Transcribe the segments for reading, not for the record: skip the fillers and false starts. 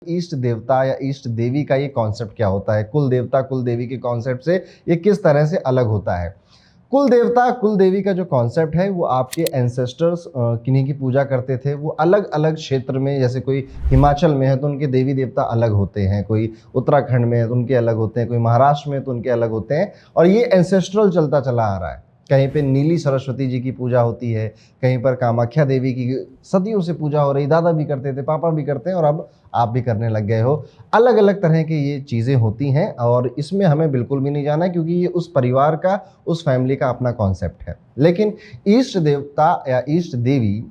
इष्ट देवता या इष्ट देवी का ये कॉन्सेप्ट क्या होता है, कुल देवता कुल देवी के कॉन्सेप्ट से ये किस तरह से अलग होता है। कुल देवता कुल देवी का जो कॉन्सेप्ट है वो आपके एंसेस्टर्स किन्हीं की पूजा करते थे। वो अलग अलग क्षेत्र में, जैसे कोई हिमाचल में है तो उनके देवी देवता अलग होते हैं, कोई उत्तराखंड में है तो उनके अलग होते हैं, कोई महाराष्ट्र में तो उनके अलग होते हैं। और ये एंसेस्ट्रल चलता चला आ रहा है। कहीं पे नीली सरस्वती जी की पूजा होती है, कहीं पर कामाख्या देवी की सदियों से पूजा हो रही, दादा भी करते थे, पापा भी करते हैं और अब आप भी करने लग गए हो। अलग अलग तरह की ये चीज़ें होती हैं और इसमें हमें बिल्कुल भी नहीं जाना है, क्योंकि ये उस परिवार का, उस फैमिली का अपना कॉन्सेप्ट है। लेकिन इष्ट देवता या इष्ट देवी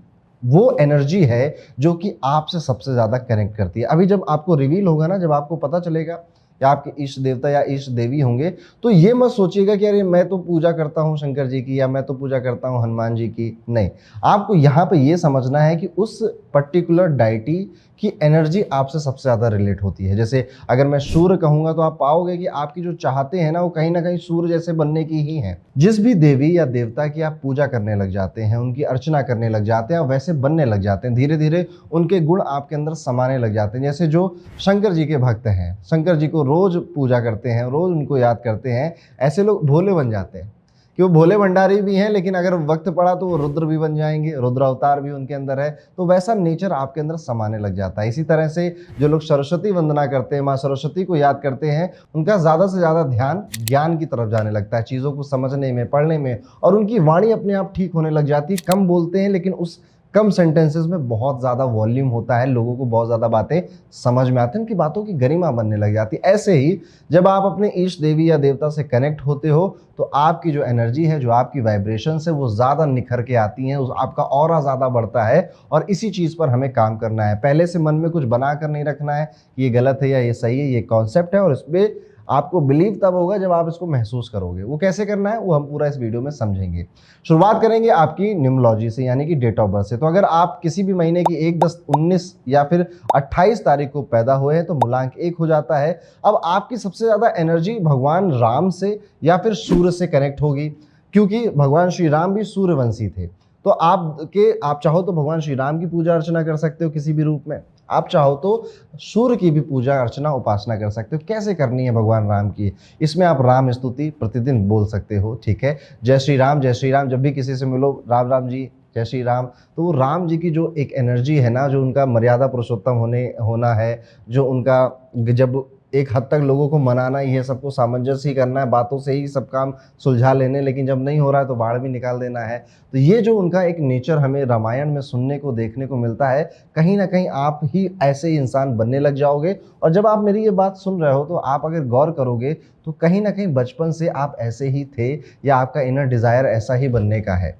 वो एनर्जी है जो कि आपसे सबसे ज़्यादा कनेक्ट करती है। अभी जब आपको रिवील होगा ना, जब आपको पता चलेगा या आपके इष्ट देवता या इष्ट देवी होंगे, तो ये मत सोचिएगा कि अरे मैं तो पूजा करता हूँ शंकर जी की या मैं तो पूजा करता हूँ हनुमान जी की। नहीं, आपको यहाँ पे ये समझना है कि उस पर्टिकुलर डाइटी की एनर्जी आपसे सबसे ज़्यादा रिलेट होती है। जैसे अगर मैं सूर्य कहूँगा तो आप पाओगे कि आपकी जो चाहते हैं ना, वो कहीं ना कहीं सूर्य जैसे बनने की ही है। जिस भी देवी या देवता की आप पूजा करने लग जाते हैं, उनकी अर्चना करने लग जाते हैं और वैसे बनने लग जाते हैं, धीरे धीरे उनके गुण आपके अंदर समाने लग जाते हैं। जैसे जो शंकर जी के भक्त हैं, शंकर जी को रोज पूजा करते हैं, रोज उनको याद करते हैं, ऐसे लोग भोले बन जाते हैं कि वो भोले भंडारी भी हैं, लेकिन अगर वक्त पड़ा तो वो रुद्र भी बन जाएंगे, रुद्र अवतार भी उनके अंदर है। तो वैसा नेचर आपके अंदर समाने लग जाता है। इसी तरह से जो लोग सरस्वती वंदना करते हैं, माँ सरस्वती को याद करते हैं, उनका ज़्यादा से ज़्यादा ध्यान ज्ञान की तरफ जाने लगता है, चीज़ों को समझने में, पढ़ने में, और उनकी वाणी अपने आप ठीक होने लग जाती है। कम बोलते हैं लेकिन उस कम सेंटेंसेस में बहुत ज़्यादा वॉल्यूम होता है, लोगों को बहुत ज़्यादा बातें समझ में आती हैं, उनकी बातों की गरिमा बनने लग जाती है। ऐसे ही जब आप अपने इष्ट देवी या देवता से कनेक्ट होते हो तो आपकी जो एनर्जी है, जो आपकी वाइब्रेशंस है, वो ज़्यादा निखर के आती हैं, उस आपका ऑरा ज़्यादा बढ़ता है। और इसी चीज़ पर हमें काम करना है। पहले से मन में कुछ बना कर नहीं रखना है कि ये गलत है या ये सही है, ये कॉन्सेप्ट है और इसमें आपको बिलीव तब होगा जब आप इसको महसूस करोगे। वो कैसे करना है वो हम पूरा इस वीडियो में समझेंगे। शुरुआत करेंगे आपकी न्यूमरोलॉजी से, यानी कि डेट ऑफ बर्थ से। तो अगर आप किसी भी महीने की 1, 10, 19 या फिर 28 तारीख को पैदा हुए हैं तो मूलांक 1 हो जाता है। अब आपकी सबसे ज़्यादा एनर्जी भगवान राम से या फिर सूर्य से कनेक्ट होगी, क्योंकि भगवान श्री राम भी सूर्यवंशी थे। तो आप चाहो तो भगवान श्री राम की पूजा अर्चना कर सकते हो किसी भी रूप में, आप चाहो तो सूर्य की भी पूजा अर्चना उपासना कर सकते हो। कैसे करनी है भगवान राम की, इसमें आप राम स्तुति प्रतिदिन बोल सकते हो। ठीक है, जय श्री राम जय श्री राम। जब भी किसी से मिलो, राम राम जी, जय श्री राम। तो वो राम जी की जो एक एनर्जी है ना, जो उनका मर्यादा पुरुषोत्तम होना है, जो उनका जब एक हद तक लोगों को मनाना ही है, सबको सामंजस्य ही करना है, बातों से ही सब काम सुलझा लेने, लेकिन जब नहीं हो रहा है तो बाढ़ भी निकाल देना है। तो ये जो उनका एक नेचर हमें रामायण में सुनने को देखने को मिलता है, कहीं ना कहीं आप ही ऐसे ही इंसान बनने लग जाओगे। और जब आप मेरी ये बात सुन रहे हो तो आप अगर गौर करोगे तो कहीं ना कहीं बचपन से आप ऐसे ही थे या आपका इनर डिज़ायर ऐसा ही बनने का है।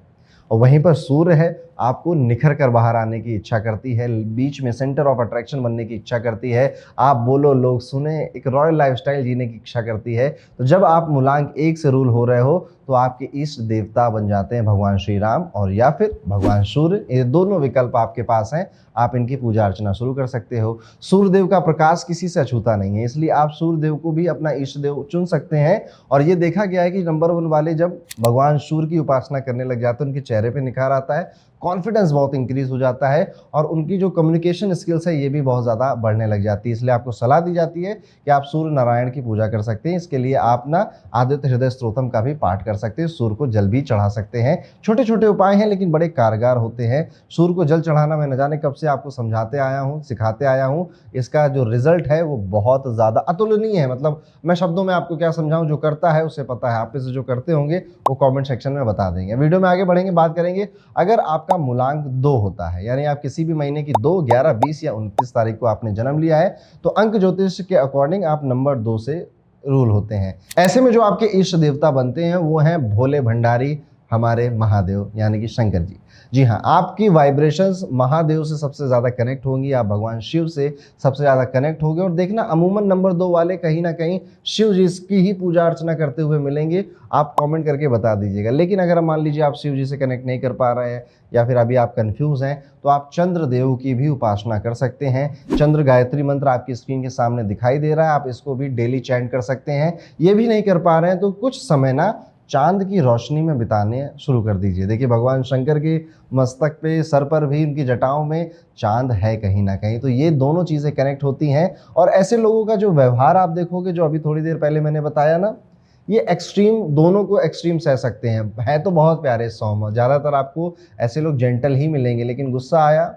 और वहीं पर सूर्य है, आपको निखर कर बाहर आने की इच्छा करती है, बीच में सेंटर ऑफ अट्रैक्शन बनने की इच्छा करती है, आप बोलो लोग सुने, एक रॉयल लाइफस्टाइल जीने की इच्छा करती है। तो जब आप मूलांक 1 से रूल हो रहे हो तो आपके इष्ट देवता बन जाते हैं भगवान श्री राम और या फिर भगवान सूर्य। ये दोनों विकल्प आपके पास हैं, आप इनकी पूजा अर्चना शुरू कर सकते हो। सूर्यदेव का प्रकाश किसी से अछूता नहीं है, इसलिए आप सूर्यदेव को भी अपना इष्ट देव चुन सकते हैं। और ये देखा गया है कि नंबर 1 वाले जब भगवान सूर्य की उपासना करने लग जाते हैं, उनके चेहरे पे निखार आता है, कॉन्फिडेंस बहुत इंक्रीज हो जाता है और उनकी जो कम्युनिकेशन स्किल्स है ये भी बहुत ज़्यादा बढ़ने लग जाती है। इसलिए आपको सलाह दी जाती है कि आप सूर्य नारायण की पूजा कर सकते हैं। इसके लिए आप ना आदित्य हृदय स्तोत्रम का भी पाठ कर सकते हैं, सूर्य को जल भी चढ़ा सकते हैं। छोटे छोटे उपाय हैं लेकिन बड़े कारगर होते हैं। सूर्य को जल चढ़ाना मैं न जाने कब से आपको समझाते आया हूँ, सिखाते आया हूँ। इसका जो रिजल्ट है वो बहुत ज़्यादा अतुलनीय है। मतलब मैं शब्दों में आपको क्या समझाऊँ, जो करता है उसे पता है। आप में से जो करते होंगे वो कॉमेंट सेक्शन में बता देंगे। वीडियो में आगे बढ़ेंगे, बात करेंगे अगर आपका मूलांक 2 होता है, यानी आप किसी भी महीने की 2, 11, 20 या 29 तारीख को आपने जन्म लिया है, तो अंक ज्योतिष के अकॉर्डिंग आप नंबर 2 से रूल होते हैं। ऐसे में जो आपके इष्ट देवता बनते हैं वो हैं भोले भंडारी, हमारे महादेव यानी कि शंकर जी। जी हाँ, आपकी वाइब्रेशंस महादेव से सबसे ज़्यादा कनेक्ट होंगी, आप भगवान शिव से सबसे ज़्यादा कनेक्ट होंगे। और देखना अमूमन नंबर 2 वाले कहीं ना कहीं शिव जी की ही पूजा अर्चना करते हुए मिलेंगे। आप कमेंट करके बता दीजिएगा। लेकिन अगर मान लीजिए आप शिव जी से कनेक्ट नहीं कर पा रहे हैं या फिर अभी आप कंफ्यूज हैं, तो आप चंद्र देव की भी उपासना कर सकते हैं। चंद्र गायत्री मंत्र आपकी स्क्रीन के सामने दिखाई दे रहा है, आप इसको भी डेली चैंट कर सकते हैं। ये भी नहीं कर पा रहे हैं तो कुछ समय ना चांद की रोशनी में बिताने शुरू कर दीजिए। देखिए भगवान शंकर के मस्तक पे, सर पर भी, उनकी जटाओं में चांद है कहीं ना कहीं, तो ये दोनों चीज़ें कनेक्ट होती हैं। और ऐसे लोगों का जो व्यवहार आप देखोगे, जो अभी थोड़ी देर पहले मैंने बताया ना, ये एक्सट्रीम, दोनों को एक्सट्रीम सह सकते हैं। है तो बहुत प्यारे सौम्य, ज़्यादातर आपको ऐसे लोग जेंटल ही मिलेंगे, लेकिन गुस्सा आया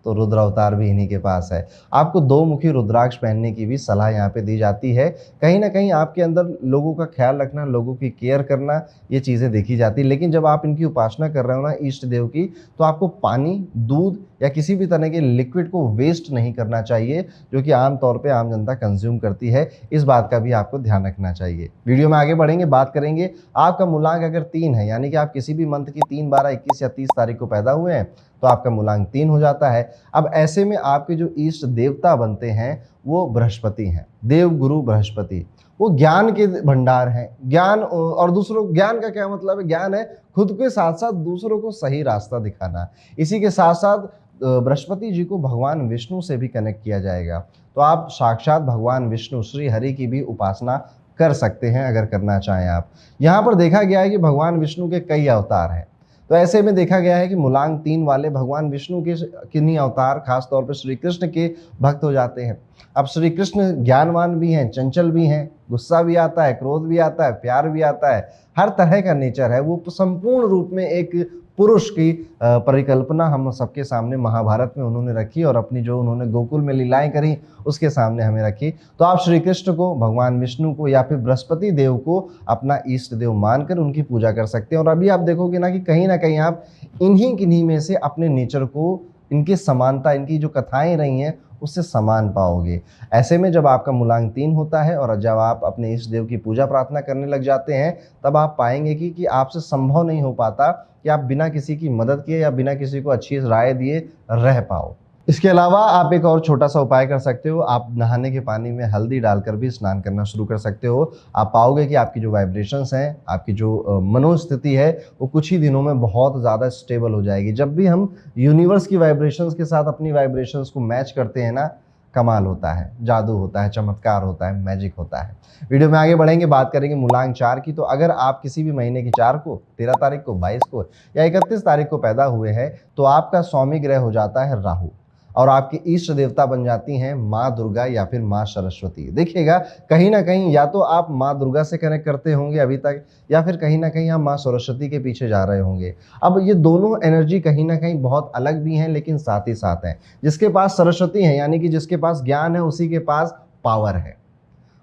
तो रुद्र अवतार भी इन्हीं के पास है। आपको दो मुखी रुद्राक्ष पहनने की भी सलाह यहाँ पे दी जाती है। कहीं ना कहीं आपके अंदर लोगों का ख्याल रखना, लोगों की केयर करना, ये चीज़ें देखी जाती है। लेकिन जब आप इनकी उपासना कर रहे हो ना, इष्ट देव की, तो आपको पानी, दूध या किसी भी तरह के लिक्विड को वेस्ट नहीं करना चाहिए, जो कि आम तौर पे आम जनता कंज्यूम करती है। इस बात का भी आपको ध्यान रखना चाहिए। वीडियो में आगे बढ़ेंगे, बात करेंगे आपका मूलांक अगर 3 है, यानी कि आप किसी भी मंथ की 3, 12, 21 या 30 तारीख को पैदा हुए हैं, तो आपका मूलांक 3 हो जाता है। अब ऐसे में आपके जो इष्ट देवता बनते हैं वो बृहस्पति हैं, देव गुरु बृहस्पति। वो ज्ञान के भंडार हैं। ज्ञान और दूसरों, ज्ञान का क्या मतलब है? ज्ञान है खुद के साथ साथ दूसरों को सही रास्ता दिखाना। इसी के साथ साथ बृहस्पति जी को भगवान विष्णु से भी कनेक्ट किया जाएगा, तो आप साक्षात भगवान विष्णु, श्री हरि की भी उपासना कर सकते हैं अगर करना चाहें आप। यहाँ पर देखा गया है कि भगवान विष्णु के कई अवतार हैं, तो ऐसे में देखा गया है कि मूलांक 3 वाले भगवान विष्णु के किन्हीं अवतार खासतौर पर श्री कृष्ण के भक्त हो जाते हैं। अब श्री कृष्ण ज्ञानवान भी हैं, चंचल भी हैं, गुस्सा भी आता है, क्रोध भी आता है, प्यार भी आता है, हर तरह का नेचर है। वो संपूर्ण रूप में एक पुरुष की परिकल्पना हम सबके सामने महाभारत में उन्होंने रखी, और अपनी जो उन्होंने गोकुल में लीलाएं करी उसके सामने हमें रखी। तो आप श्री कृष्ण को, भगवान विष्णु को या फिर बृहस्पति देव को अपना इष्ट देव मानकर उनकी पूजा कर सकते हैं। और अभी आप देखोगे ना कि कहीं ना कहीं आप इन्हीं किन्हीं में से अपने नेचर को, इनकी समानता, इनकी जो कथाएं रही हैं उससे समान पाओगे। ऐसे में जब आपका मूलांक 3 होता है और जब आप अपने इष्ट देव की पूजा प्रार्थना करने लग जाते हैं, तब आप पाएंगे कि आपसे संभव नहीं हो पाता कि आप बिना किसी की मदद किए या बिना किसी को अच्छी राय दिए रह पाओ। इसके अलावा आप एक और छोटा सा उपाय कर सकते हो। आप नहाने के पानी में हल्दी डालकर भी स्नान करना शुरू कर सकते हो। आप पाओगे कि आपकी जो वाइब्रेशंस हैं, आपकी जो मनोस्थिति है, वो कुछ ही दिनों में बहुत ज़्यादा स्टेबल हो जाएगी। जब भी हम यूनिवर्स की वाइब्रेशंस के साथ अपनी वाइब्रेशंस को मैच करते हैं ना, कमाल होता है, जादू होता है, चमत्कार होता है, मैजिक होता है। वीडियो में आगे बढ़ेंगे, बात करेंगे मूलांक 4 की। तो अगर आप किसी भी महीने की 4 को, 13 तारीख को, 22 को या 31 तारीख को पैदा हुए हैं, तो आपका स्वामी ग्रह हो जाता है राहु, और आपकी इष्ट देवता बन जाती हैं माँ दुर्गा या फिर माँ सरस्वती। देखिएगा कहीं ना कहीं या तो आप माँ दुर्गा से कनेक्ट करते होंगे अभी तक, या फिर कहीं ना कहीं आप माँ सरस्वती के पीछे जा रहे होंगे। अब ये दोनों एनर्जी कहीं ना कहीं बहुत अलग भी हैं, लेकिन साथ ही साथ हैं। जिसके पास सरस्वती है, यानी कि जिसके पास ज्ञान है, उसी के पास पावर है।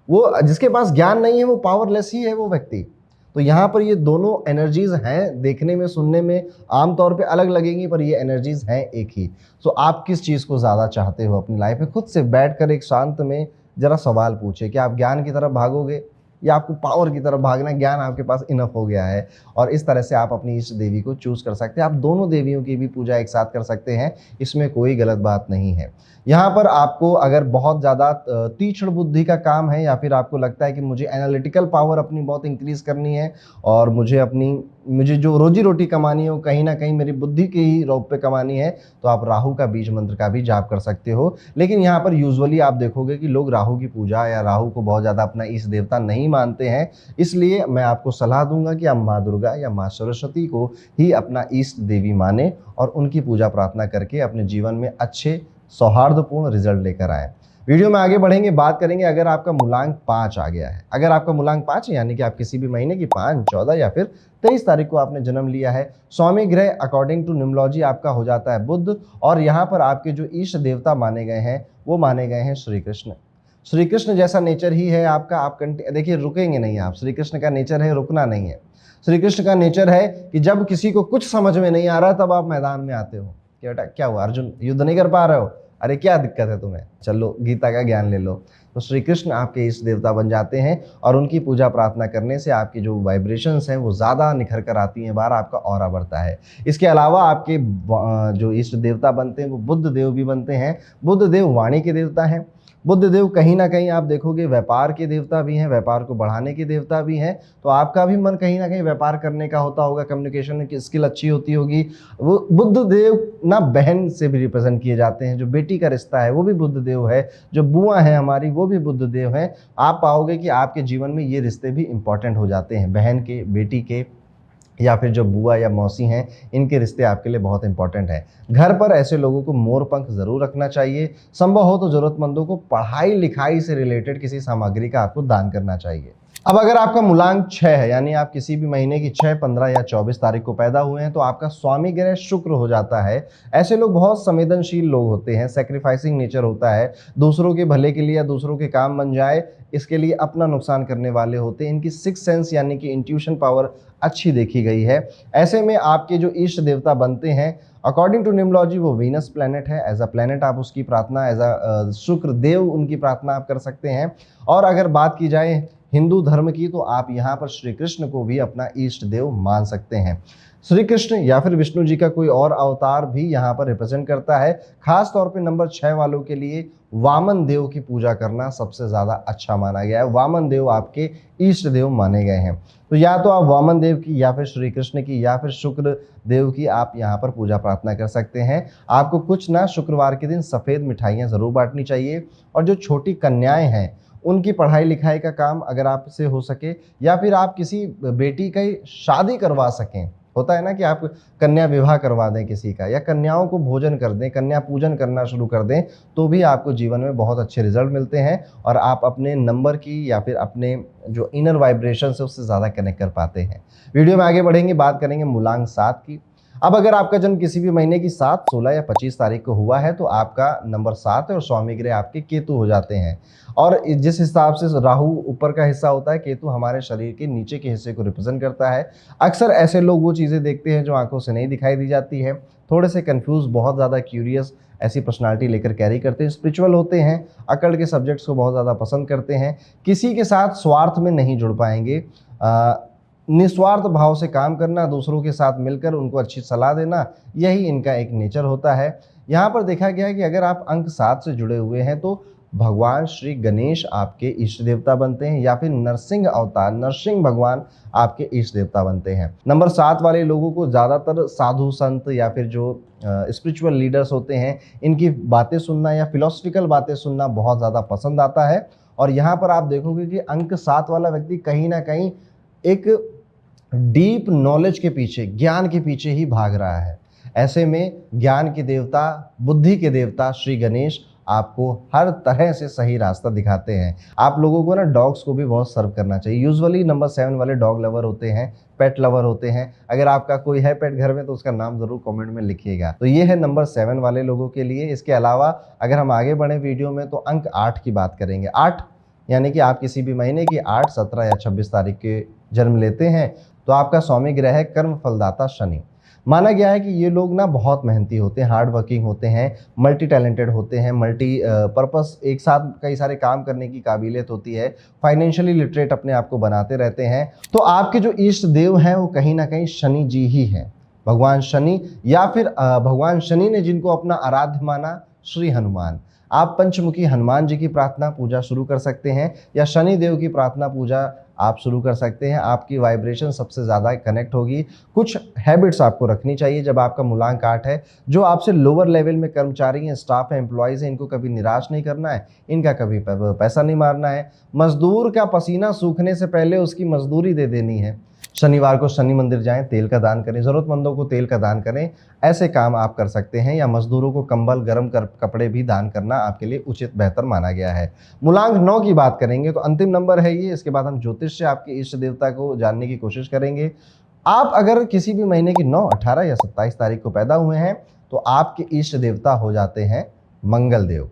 वो जिसके पास ज्ञान नहीं है वो पावरलेस ही है वो व्यक्ति। तो यहाँ पर ये दोनों एनर्जीज हैं, देखने में, सुनने में आमतौर पे अलग लगेंगी, पर ये एनर्जीज हैं एक ही। तो आप किस चीज़ को ज़्यादा चाहते हो अपनी लाइफ में? खुद से बैठकर एक शांत में जरा सवाल पूछे कि आप ज्ञान की तरफ भागोगे या आपको पावर की तरफ भागना है? ज्ञान आपके पास इनफ हो गया है, और इस तरह से आप अपनी इष्ट देवी को चूज कर सकते हैं। आप दोनों देवियों की भी पूजा एक साथ कर सकते हैं, इसमें कोई गलत बात नहीं है। यहाँ पर आपको अगर बहुत ज़्यादा तीक्ष्ण बुद्धि का काम है, या फिर आपको लगता है कि मुझे एनालिटिकल पावर अपनी बहुत इंक्रीज करनी है, और मुझे जो रोजी रोटी कमानी है वो कहीं ना कहीं मेरी बुद्धि के ही रूप पे कमानी है, तो आप राहु का बीज मंत्र का भी जाप कर सकते हो। लेकिन यहाँ पर यूजुअली आप देखोगे कि लोग राहु की पूजा या राहु को बहुत ज़्यादा अपना इष्ट देवता नहीं मानते हैं। इसलिए मैं आपको सलाह दूंगा कि आप माँ दुर्गा या माँ सरस्वती को ही अपना इष्ट देवी माने, और उनकी पूजा प्रार्थना करके अपने जीवन में अच्छे सौहार्दपूर्ण रिजल्ट लेकर आए। वीडियो में आगे बढ़ेंगे, बात करेंगे अगर आपका मूलांक 5 आ गया है। अगर आपका मूलांक 5 है, यानी कि आप किसी भी महीने की 5, 14 या फिर 23 तारीख को आपने जन्म लिया है, स्वामी ग्रह अकॉर्डिंग टू न्यूमरोलॉजी आपका हो जाता है बुध, और यहाँ पर आपके जो इष्ट देवता माने गए हैं वो माने गए हैं श्री कृष्ण। श्री कृष्ण जैसा नेचर ही है आपका। आप देखिए रुकेंगे नहीं आप। श्री कृष्ण का नेचर है रुकना नहीं है। श्री कृष्ण का नेचर है कि जब किसी को कुछ समझ में नहीं आ रहा तब आप मैदान में आते हो कि बेटा क्या हुआ अर्जुन, युद्ध नहीं कर पा रहे हो? अरे क्या दिक्कत है तुम्हें, चलो गीता का ज्ञान ले लो। तो श्री कृष्ण आपके इष्ट देवता बन जाते हैं, और उनकी पूजा प्रार्थना करने से आपकी जो वाइब्रेशंस हैं वो ज़्यादा निखर कर आती हैं, बाहर आपका ऑरा बढ़ता है। इसके अलावा आपके जो इष्ट देवता बनते हैं वो बुद्ध देव भी बनते हैं। बुद्ध देव वाणी के देवता हैं, बुध देव कहीं ना कहीं आप देखोगे व्यापार के देवता भी हैं, व्यापार को बढ़ाने के देवता भी हैं। तो आपका भी मन कहीं ना कहीं व्यापार करने का होता होगा, कम्युनिकेशन की स्किल अच्छी होती होगी। वो बुध देव ना बहन से भी रिप्रेजेंट किए जाते हैं, जो बेटी का रिश्ता है वो भी बुध देव है, जो बुआ है हमारी वो भी बुध देव है। आप पाओगे कि आपके जीवन में ये रिश्ते भी इंपॉर्टेंट हो जाते हैं, बहन के, बेटी के, या फिर जो बुआ या मौसी हैं, इनके रिश्ते आपके लिए बहुत इंपॉर्टेंट है। घर पर ऐसे लोगों को मोर पंख जरूर रखना चाहिए। संभव हो तो जरूरतमंदों को पढ़ाई लिखाई से रिलेटेड किसी सामग्री का आपको दान करना चाहिए। अब अगर आपका मूलांक 6 है, यानी आप किसी भी महीने की 6, 15 या 24 तारीख को पैदा हुए हैं, तो आपका स्वामी ग्रह शुक्र हो जाता है। ऐसे लोग बहुत संवेदनशील लोग होते हैं, सेक्रीफाइसिंग नेचर होता है, दूसरों के भले के लिए या दूसरों के काम बन जाए इसके लिए अपना नुकसान करने वाले होते हैं। इनकी सिक्स सेंस यानी कि इंट्यूशन पावर अच्छी देखी गई है। ऐसे में आपके जो इष्ट देवता बनते हैं, अकॉर्डिंग टू न्यूमरोलॉजी वो वीनस प्लैनेट है। एज अ प्लैनेट आप उसकी प्रार्थना, एज अ शुक्र देव उनकी प्रार्थना आप कर सकते हैं। और अगर बात की जाए हिंदू धर्म की, तो आप यहाँ पर श्री कृष्ण को भी अपना इष्ट देव मान सकते हैं। श्री कृष्ण या फिर विष्णु जी का कोई और अवतार भी यहाँ पर रिप्रेजेंट करता है। खास तौर पे नंबर 6 वालों के लिए वामन देव की पूजा करना सबसे ज़्यादा अच्छा माना गया है। वामन देव आपके इष्ट देव माने गए हैं। तो या तो आप वामन देव की, या फिर श्री कृष्ण की, या फिर शुक्र देव की आप यहाँ पर पूजा प्रार्थना कर सकते हैं। आपको कुछ ना शुक्रवार के दिन सफ़ेद मिठाइयाँ ज़रूर बांटनी चाहिए। और जो छोटी कन्याएं हैं उनकी पढ़ाई लिखाई का काम अगर आपसे हो सके, या फिर आप किसी बेटी की शादी करवा सकें, होता है ना कि आप कन्या विवाह करवा दें किसी का, या कन्याओं को भोजन कर दें, कन्या पूजन करना शुरू कर दें, तो भी आपको जीवन में बहुत अच्छे रिजल्ट मिलते हैं और आप अपने नंबर की या फिर अपने जो इनर वाइब्रेशन है उससे ज़्यादा कनेक्ट कर पाते हैं। वीडियो में आगे बढ़ेंगे, बात करेंगे मूलांक 7 की। अब अगर आपका जन्म किसी भी महीने की 7, 16 या 25 तारीख को हुआ है, तो आपका नंबर 7 है और स्वामी ग्रह आपके केतु हो जाते हैं। और जिस हिसाब से राहु ऊपर का हिस्सा होता है, केतु हमारे शरीर के नीचे के हिस्से को रिप्रेजेंट करता है। अक्सर ऐसे लोग वो चीज़ें देखते हैं जो आंखों से नहीं दिखाई दी जाती है, थोड़े से कंफ्यूज, बहुत ज़्यादा क्यूरियस ऐसी पर्सनालिटी लेकर कैरी करते हैं, स्पिरिचुअल होते हैं, अकड़ के सब्जेक्ट्स को बहुत ज़्यादा पसंद करते हैं, किसी के साथ स्वार्थ में नहीं जुड़ पाएंगे। निस्वार्थ भाव से काम करना, दूसरों के साथ मिलकर उनको अच्छी सलाह देना, यही इनका एक नेचर होता है। यहाँ पर देखा गया है कि अगर आप अंक 7 से जुड़े हुए हैं तो भगवान श्री गणेश आपके इष्ट देवता बनते हैं, या फिर नरसिंह अवतार, नरसिंह भगवान आपके इष्ट देवता बनते हैं। नंबर 7 वाले लोगों को ज़्यादातर साधु संत या फिर जो स्पिरिचुअल लीडर्स होते हैं, इनकी बातें सुनना या फिलोसफिकल बातें सुनना बहुत ज़्यादा पसंद आता है। और यहाँ पर आप देखोगे कि अंक 7 वाला व्यक्ति कहीं ना कहीं एक डीप नॉलेज के पीछे, ज्ञान के पीछे ही भाग रहा है। ऐसे में ज्ञान के देवता, बुद्धि के देवता श्री गणेश आपको हर तरह से सही रास्ता दिखाते हैं। आप लोगों को ना डॉग्स को भी बहुत सर्व करना चाहिए। यूजुअली नंबर 7 वाले डॉग लवर होते हैं, पेट लवर होते हैं। अगर आपका कोई है पेट घर में तो उसका नाम ज़रूर कमेंट में लिखिएगा। तो ये है नंबर 7 वाले लोगों के लिए। इसके अलावा अगर हम आगे बढ़े वीडियो में तो अंक 8 की बात करेंगे। 8 यानी कि आप किसी भी महीने की 8, 17 या 26 तारीख के जन्म लेते हैं, तो आपका स्वामी ग्रह है कर्म फलदाता शनि। माना गया है कि ये लोग ना बहुत मेहनती होते हैं, हार्ड वर्किंग होते हैं, मल्टी टैलेंटेड होते हैं, मल्टी पर्पस, एक साथ कई सारे काम करने की काबिलियत होती है, फाइनेंशियली लिटरेट अपने आप को बनाते रहते हैं। तो आपके जो इष्ट देव हैं वो कहीं ना कहीं शनि जी ही हैं, भगवान शनि, या फिर भगवान शनि ने जिनको अपना आराध्य माना श्री हनुमान। आप पंचमुखी हनुमान जी की प्रार्थना पूजा शुरू कर सकते हैं, या शनि देव की प्रार्थना पूजा आप शुरू कर सकते हैं। आपकी वाइब्रेशन सबसे ज़्यादा कनेक्ट होगी। कुछ हैबिट्स आपको रखनी चाहिए जब आपका मूलांक 8 है। जो आपसे लोअर लेवल में कर्मचारी हैं, स्टाफ हैं, एम्प्लॉयज़ हैं, इनको कभी निराश नहीं करना है, इनका कभी पैसा नहीं मारना है। मजदूर का पसीना सूखने से पहले उसकी मजदूरी दे देनी है। शनिवार को शनि मंदिर जाएं, तेल का दान करें, ज़रूरतमंदों को तेल का दान करें, ऐसे काम आप कर सकते हैं। या मजदूरों को कंबल, गर्म कपड़े भी दान करना आपके लिए उचित, बेहतर माना गया है। मूलांक 9 की बात करेंगे तो अंतिम नंबर है ये। इसके बाद हम ज्योतिष से आपके इष्ट देवता को जानने की कोशिश करेंगे। आप अगर किसी भी महीने की 9, 18 या 27 तारीख को पैदा हुए हैं तो आपके इष्ट देवता हो जाते हैं मंगल देव।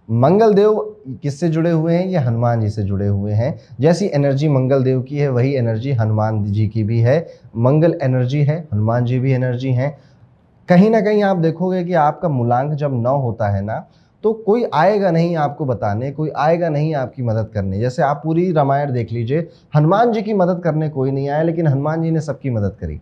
मंगल देव किससे जुड़े हुए हैं? ये हनुमान जी से जुड़े हुए हैं। जैसी एनर्जी मंगल देव की है वही एनर्जी हनुमान जी की भी है। मंगल एनर्जी है, हनुमान जी भी एनर्जी हैं। कहीं ना कहीं आप देखोगे कि आपका मूलांक जब 9 होता है ना, तो कोई आएगा नहीं आपको बताने, कोई आएगा नहीं आपकी मदद करने। जैसे आप पूरी रामायण देख लीजिए, हनुमान जी की मदद करने कोई नहीं आया, लेकिन हनुमान जी ने सबकी मदद करी।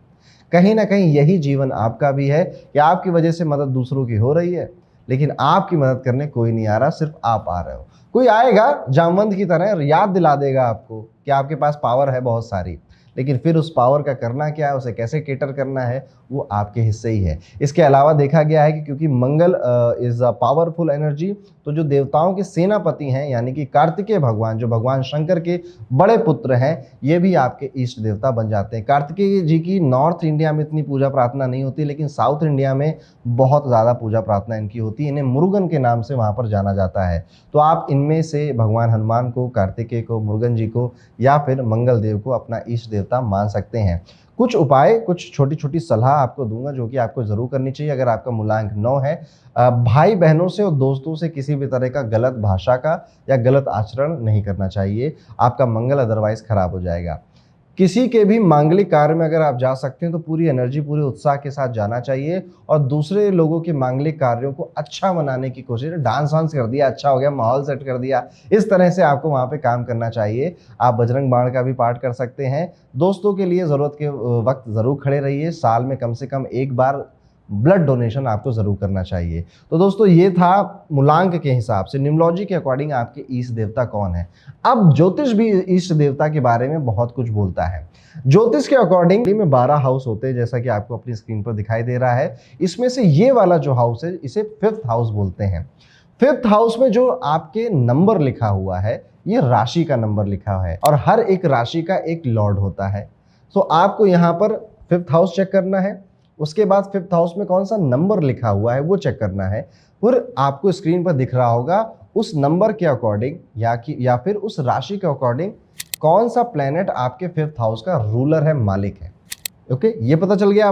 कहीं ना कहीं यही जीवन आपका भी है कि आपकी वजह से मदद दूसरों की हो रही है, लेकिन आपकी मदद करने कोई नहीं आ रहा, सिर्फ आप आ रहे हो। कोई आएगा जामवंत की तरह, याद दिला देगा आपको कि आपके पास पावर है बहुत सारी, लेकिन फिर उस पावर का करना क्या है, उसे कैसे केटर करना है, वो आपके हिस्से ही है। इसके अलावा देखा गया है कि क्योंकि मंगल इज अ पावरफुल एनर्जी, तो जो देवताओं के सेनापति हैं यानी कि कार्तिकेय भगवान, जो भगवान शंकर के बड़े पुत्र हैं, ये भी आपके इष्ट देवता बन जाते हैं। कार्तिकेय जी की नॉर्थ इंडिया में इतनी पूजा प्रार्थना नहीं होती, लेकिन साउथ इंडिया में बहुत ज़्यादा पूजा प्रार्थना इनकी होती है। इन्हें मुरुगन के नाम से वहाँ पर जाना जाता है। तो आप इनमें से भगवान हनुमान को, कार्तिकेय को, मुरुगन जी को या फिर मंगल देव को अपना इष्ट देवता मान सकते हैं। कुछ उपाय, कुछ छोटी छोटी सलाह आपको दूंगा जो कि आपको जरूर करनी चाहिए अगर आपका मूलांक 9 है। भाई बहनों से और दोस्तों से किसी भी तरह का गलत भाषा का या गलत आचरण नहीं करना चाहिए, आपका मंगल अदरवाइज खराब हो जाएगा। किसी के भी मांगलिक कार्य में अगर आप जा सकते हैं तो पूरी एनर्जी, पूरे उत्साह के साथ जाना चाहिए और दूसरे लोगों के मांगलिक कार्यों को अच्छा बनाने की कोशिश। डांस वांस कर दिया, अच्छा हो गया, माहौल सेट कर दिया, इस तरह से आपको वहाँ पे काम करना चाहिए। आप बजरंग बाण का भी पाठ कर सकते हैं। दोस्तों के लिए ज़रूरत के वक्त ज़रूर खड़े रहिए। साल में कम से कम एक बार ब्लड डोनेशन आपको ज़रूर करना चाहिए। तो दोस्तों ये था मूलांक के हिसाब से, न्यूमरोलॉजी के अकॉर्डिंग आपके इष्ट देवता कौन है। अब ज्योतिष भी इष्ट देवता के बारे में बहुत कुछ बोलता है। ज्योतिष के अकॉर्डिंग में 12 हाउस होते हैं, जैसा कि आपको अपनी स्क्रीन पर दिखाई दे रहा है। इसमें से ये वाला जो हाउस है, इसे 5th हाउस बोलते हैं। 5th हाउस में जो आपके नंबर लिखा हुआ है, ये राशि का नंबर लिखा है और हर एक राशि का एक लॉर्ड होता है। तो आपको यहाँ पर 5th हाउस चेक करना है, उसके बाद 5th हाउस में कौन सा नंबर लिखा हुआ है वो चेक करना है। फिर आपको स्क्रीन पर दिख रहा होगा उस नंबर के अकॉर्डिंग या फिर उस राशि के अकॉर्डिंग कौन सा प्लेनेट आपके 5th हाउस का रूलर है, मालिक है। ओके, ये पता चल गया।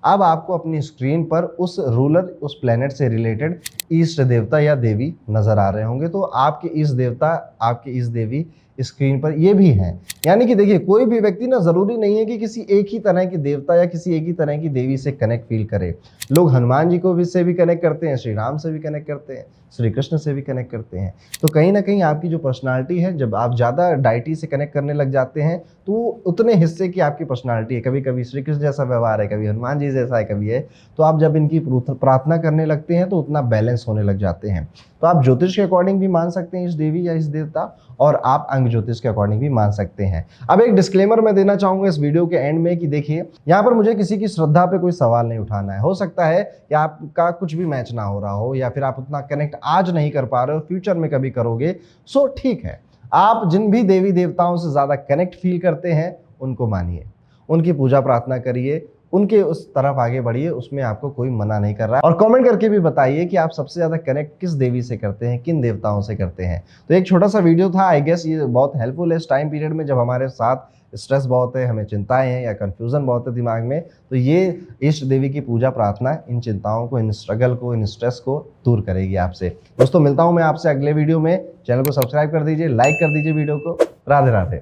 अब आपको अपनी स्क्रीन पर उस रूलर, उस प्लेनेट से रिलेटेड इष्ट देवता या देवी नजर आ रहे होंगे। तो आपके इष्ट देवता, आपके इष्ट देवी स्क्रीन पर ये भी हैं। यानी कि देखिए, कोई भी व्यक्ति ना, जरूरी नहीं है कि किसी एक ही तरह के देवता या किसी एक ही तरह की देवी से कनेक्ट फील करे। लोग हनुमान जी को भी से भी कनेक्ट करते हैं, श्री राम से भी कनेक्ट करते हैं, श्री कृष्ण से भी कनेक्ट करते हैं। तो कहीं ना कहीं आपकी जो पर्सनालिटी है, जब आप ज़्यादा डाइटी से कनेक्ट करने लग जाते हैं तो उतने हिस्से की आपकी पर्सनालिटी है। कभी कभी श्री कृष्ण जैसा व्यवहार है, कभी हनुमान जी जैसा है, कभी है। तो आप जब इनकी प्रार्थना करने लगते हैं तो उतना बैलेंस होने लग जाते हैं। तो आप ज्योतिष के अकॉर्डिंग भी मान सकते हैं इस देवी या इस देवता, और आप अंग ज्योतिष के अकॉर्डिंग भी मान सकते हैं। अब एक डिस्क्लेमर मैं देना चाहूंगा इस वीडियो के एंड में कि देखिए, यहाँ पर मुझे किसी की श्रद्धा पे कोई सवाल नहीं उठाना है। हो सकता है कि आपका कुछ भी मैच ना हो रहा हो या फिर आप उतना कनेक्ट आज नहीं कर पा रहे हो, फ्यूचर में कभी करोगे, सो ठीक है। आप जिन भी देवी देवताओं से ज्यादा कनेक्ट फील करते हैं उनको मानिए, उनकी पूजा प्रार्थना करिए, उनके उस तरफ आगे बढ़िए, उसमें आपको कोई मना नहीं कर रहा है। और कमेंट करके भी बताइए कि आप सबसे ज्यादा कनेक्ट किस देवी से करते हैं, किन देवताओं से करते हैं। तो एक छोटा सा वीडियो था, आई गेस ये बहुत हेल्पफुल है इस टाइम पीरियड में जब हमारे साथ स्ट्रेस बहुत है, हमें चिंताएं हैं या कंफ्यूजन बहुत है दिमाग में। तो ये इष्ट देवी की पूजा प्रार्थना इन चिंताओं को, इन स्ट्रगल को, इन स्ट्रेस को दूर करेगी आपसे। दोस्तों मिलता हूं मैं आपसे अगले वीडियो में। चैनल को सब्सक्राइब कर दीजिए, लाइक कर दीजिए वीडियो को। राधे राधे।